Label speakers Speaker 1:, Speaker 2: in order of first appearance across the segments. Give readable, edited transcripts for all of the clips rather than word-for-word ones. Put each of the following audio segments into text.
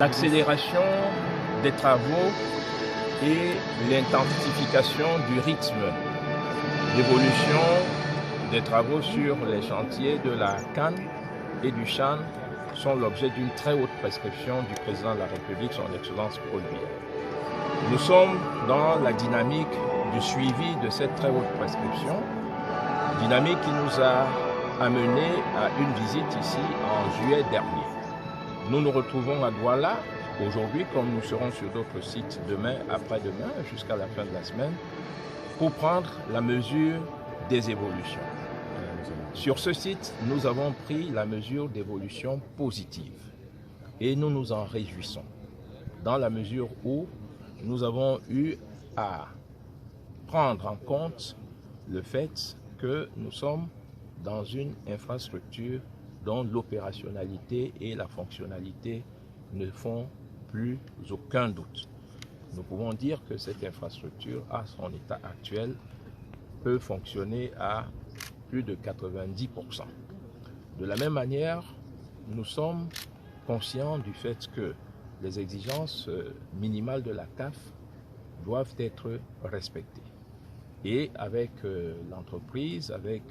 Speaker 1: L'accélération des travaux et l'intensification du rythme d'évolution des travaux sur les chantiers de la CAN et du CHAN sont l'objet d'une très haute prescription du président de la République, son Excellence Paul Biya. Nous sommes dans la dynamique du suivi de cette très haute prescription, dynamique qui nous a amené à une visite ici en juillet dernier. Nous nous retrouvons à Douala aujourd'hui, comme nous serons sur d'autres sites demain, après-demain, jusqu'à la fin de la semaine, pour prendre la mesure des évolutions. Sur ce site, nous avons pris la mesure d'évolution positive et nous nous en réjouissons, dans la mesure où nous avons eu à prendre en compte le fait que nous sommes dans une infrastructure dont l'opérationnalité et la fonctionnalité ne font plus aucun doute. Nous pouvons dire que cette infrastructure, à son état actuel, peut fonctionner à plus de 90%. De la même manière, nous sommes conscients du fait que les exigences minimales de la CAF doivent être respectées. Et avec l'entreprise, avec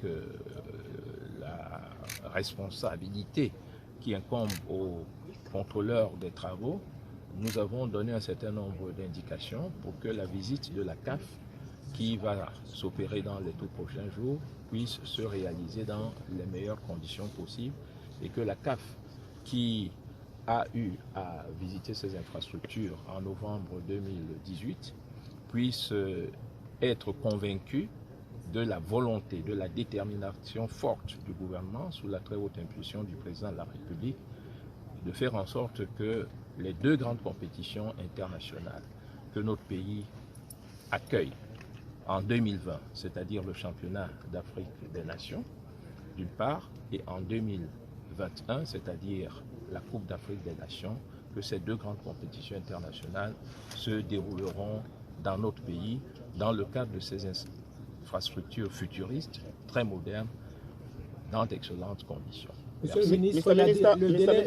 Speaker 1: la responsabilité qui incombe aux contrôleurs des travaux, nous avons donné un certain nombre d'indications pour que la visite de la CAF, qui va s'opérer dans les tout prochains jours, puisse se réaliser dans les meilleures conditions possibles et que la CAF, qui a eu à visiter ces infrastructures en novembre 2018, puisse être convaincue de la volonté, de la détermination forte du gouvernement, sous la très haute impulsion du président de la République, de faire en sorte que les deux grandes compétitions internationales que notre pays accueille en 2020, c'est-à-dire le championnat d'Afrique des Nations, d'une part, et en 2021, c'est-à-dire la Coupe d'Afrique des Nations, que ces deux grandes compétitions internationales se dérouleront dans notre pays, dans le cadre de ces infrastructures futuristes, très modernes, dans d'excellentes conditions.
Speaker 2: Monsieur le ministre, le délai